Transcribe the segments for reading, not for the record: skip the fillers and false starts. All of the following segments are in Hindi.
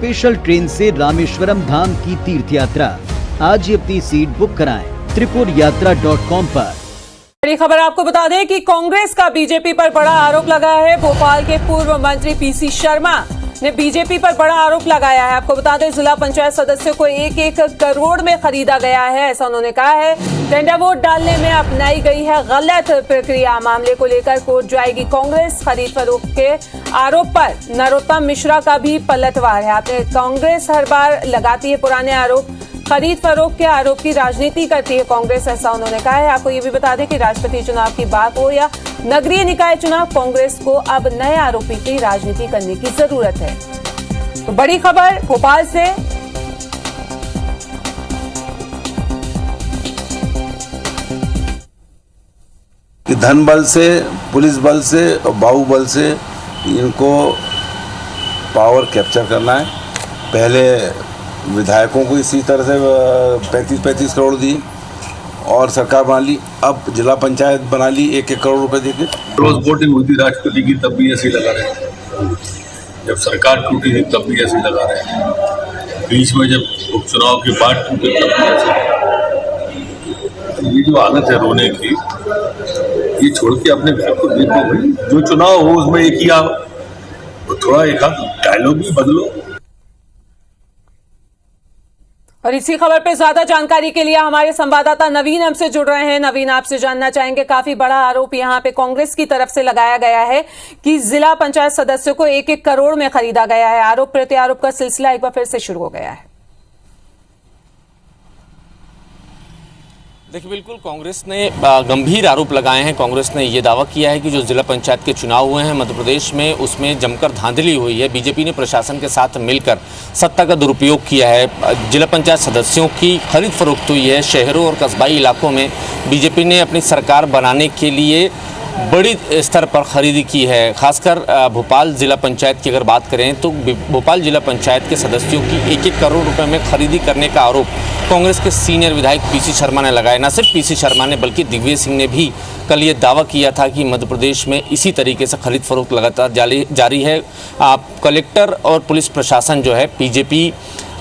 स्पेशल ट्रेन से रामेश्वरम धाम की तीर्थ यात्रा। आज ही अपनी सीट बुक कराएं tripurayatra.com पर। बड़ी खबर आपको बता दें कि कांग्रेस का बीजेपी पर बड़ा आरोप लगा है। भोपाल के पूर्व मंत्री पीसी शर्मा ने बीजेपी पर बड़ा आरोप लगाया है। आपको बता दें जिला पंचायत सदस्यों को 1-1 करोड़ में खरीदा गया है, ऐसा उन्होंने कहा है। टेंडर वोट डालने में अपनाई गई है गलत प्रक्रिया। मामले को लेकर कोर्ट जाएगी कांग्रेस। खरीद फरोख्त के आरोप पर नरोत्तम मिश्रा का भी पलटवार है। आपने कांग्रेस हर बार लगाती है पुराने आरोप। खरीद फरोख्त के आरोप की राजनीति करती है कांग्रेस, ऐसा उन्होंने कहा है। आपको ये भी बता दें कि राष्ट्रपति चुनाव की बात हो या नगरीय निकाय चुनाव, कांग्रेस को अब नए आरोपी की राजनीति करने की जरूरत है। तो बड़ी खबर भोपाल से। कि धन बल से, पुलिस बल से और बाहुबल से इनको पावर कैप्चर करना है। पहले विधायकों को इसी तरह से 35-35 करोड़ दी और सरकार बना ली। अब जिला पंचायत बना ली 1-1 करोड़ रुपए देके। रोज वोटिंग हुई थी राष्ट्रपति की, तब भी ऐसे लगा रहे। जब सरकार टूटी थी तब भी ऐसे लगा रहे। बीच में जब उपचुनाव की बात टूटी तब भी ऐसे। ये जो आदत है रोने की, ये छोड़ के अपने घर को देखो भाई। जो चुनाव हो उसमें एक ही आओ, तो थोड़ा एक आध डायलॉग भी बदलो। और इसी खबर पे ज्यादा जानकारी के लिए हमारे संवाददाता नवीन हमसे जुड़ रहे हैं। नवीन, आपसे जानना चाहेंगे, काफी बड़ा आरोप यहां पे कांग्रेस की तरफ से लगाया गया है कि जिला पंचायत सदस्यों को 1-1 करोड़ में खरीदा गया है। आरोप प्रत्यारोप का सिलसिला एक बार फिर से शुरू हो गया है। देखिए, बिल्कुल कांग्रेस ने गंभीर आरोप लगाए हैं। कांग्रेस ने ये दावा किया है कि जो जिला पंचायत के चुनाव हुए हैं मध्य प्रदेश में, उसमें जमकर धांधली हुई है। बीजेपी ने प्रशासन के साथ मिलकर सत्ता का दुरुपयोग किया है। जिला पंचायत सदस्यों की खरीद फरोख्त हुई है। शहरों और कस्बाई इलाकों में बीजेपी ने अपनी सरकार बनाने के लिए बड़ी स्तर पर खरीदी की है। खासकर भोपाल जिला पंचायत की अगर बात करें तो भोपाल जिला पंचायत के सदस्यों की 1-1 करोड़ रुपए में खरीदी करने का आरोप कांग्रेस के सीनियर विधायक पीसी शर्मा ने लगाया। न सिर्फ पीसी शर्मा ने बल्कि दिग्विजय सिंह ने भी कल ये दावा किया था कि मध्य प्रदेश में इसी तरीके से खरीद फरोख्त लगातार जारी है। कलेक्टर और पुलिस प्रशासन जो है बीजेपी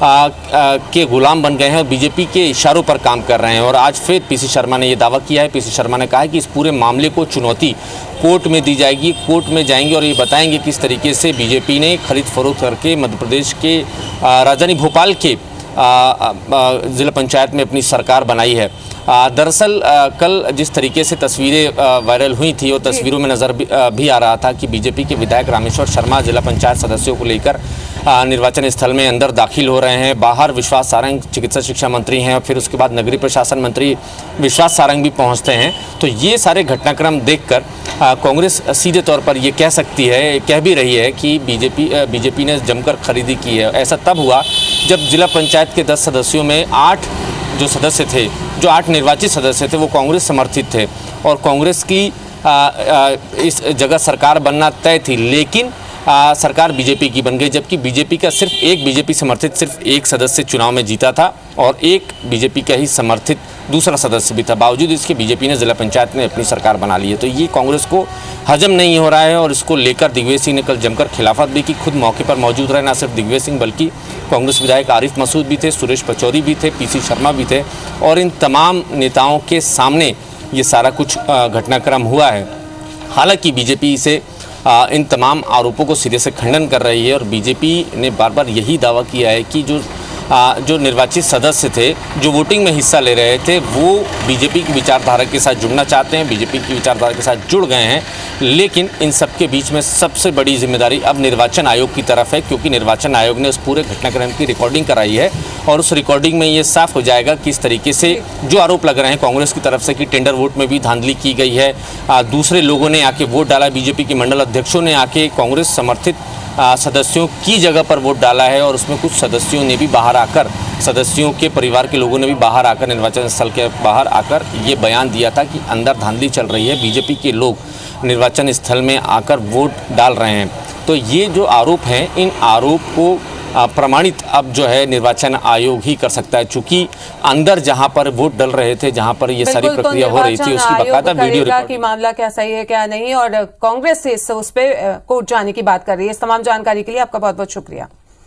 के गुलाम बन गए हैं और बीजेपी के इशारों पर काम कर रहे हैं। और आज फिर पीसी शर्मा ने यह दावा किया है। पीसी शर्मा ने कहा है कि इस पूरे मामले को चुनौती कोर्ट में दी जाएगी। कोर्ट में जाएंगे और ये बताएंगे किस तरीके से बीजेपी ने खरीद फरोख्त करके मध्य प्रदेश के राजधानी भोपाल के जिला पंचायत में अपनी सरकार बनाई है। दरअसल कल जिस तरीके से तस्वीरें वायरल हुई थी और तस्वीरों में नज़र भी आ रहा था कि बीजेपी के विधायक रामेश्वर शर्मा जिला पंचायत सदस्यों को लेकर निर्वाचन स्थल में अंदर दाखिल हो रहे हैं। बाहर विश्वास सारंग चिकित्सा शिक्षा मंत्री हैं और फिर उसके बाद नगरीय प्रशासन मंत्री विश्वास सारंग भी पहुंचते हैं। तो ये सारे घटनाक्रम देखकर कांग्रेस सीधे तौर पर ये कह भी रही है कि बीजेपी ने जमकर खरीदी की है। ऐसा तब हुआ जब जिला पंचायत के 10 सदस्यों में 8 जो सदस्य थे, जो 8 निर्वाचित सदस्य थे, वो कांग्रेस समर्थित थे और कांग्रेस की इस जगह सरकार बनना तय थी। लेकिन सरकार बीजेपी की बन गई, जबकि बीजेपी का बीजेपी समर्थित सिर्फ एक सदस्य चुनाव में जीता था और एक बीजेपी का ही समर्थित दूसरा सदस्य भी था। बावजूद इसके बीजेपी ने जिला पंचायत में अपनी सरकार बना ली है। तो ये कांग्रेस को हजम नहीं हो रहा है और इसको लेकर दिग्विजय सिंह ने कल जमकर खिलाफत भी की। खुद मौके पर मौजूद रहे। न सिर्फ दिग्विजय सिंह बल्कि कांग्रेस विधायक आरिफ मसूद भी थे, सुरेश पचौरी भी थे, पीसी शर्मा भी थे और इन तमाम नेताओं के सामने ये सारा कुछ घटनाक्रम हुआ है। हालांकि बीजेपी इसे इन तमाम आरोपों को सिरे से खंडन कर रही है और बीजेपी ने बार बार यही दावा किया है कि जो निर्वाचित सदस्य थे, जो वोटिंग में हिस्सा ले रहे थे, वो बीजेपी की विचारधारा के साथ जुड़ना चाहते हैं, बीजेपी की विचारधारा के साथ जुड़ गए हैं। लेकिन इन सब के बीच में सबसे बड़ी जिम्मेदारी अब निर्वाचन आयोग की तरफ है, क्योंकि निर्वाचन आयोग ने उस पूरे घटनाक्रम की रिकॉर्डिंग कराई है और उस रिकॉर्डिंग में ये साफ हो जाएगा कि इस तरीके से जो आरोप लग रहे हैं कांग्रेस की तरफ से कि टेंडर वोट में भी धांधली की गई है, दूसरे लोगों ने आके वोट डाला, बीजेपी के मंडल अध्यक्षों ने आके कांग्रेस समर्थित सदस्यों की जगह पर वोट डाला है और उसमें कुछ सदस्यों ने भी बाहर आकर, सदस्यों के परिवार के लोगों ने भी बाहर आकर, निर्वाचन स्थल के बाहर आकर ये बयान दिया था कि अंदर धांधली चल रही है, बीजेपी के लोग निर्वाचन स्थल में आकर वोट डाल रहे हैं। तो ये जो आरोप हैं, इन आरोप को प्रमाणित अब जो है निर्वाचन आयोग ही कर सकता है, चूंकि अंदर जहां पर वोट डल रहे थे, जहां पर ये सारी प्रक्रिया हो रही थी, उसकी बकायदा वीडियो रिकॉर्डिंग कि मामला क्या सही है क्या नहीं, और कांग्रेस से उस पे कोर्ट जाने की बात कर रही है। इस तमाम जानकारी के लिए आपका बहुत बहुत शुक्रिया।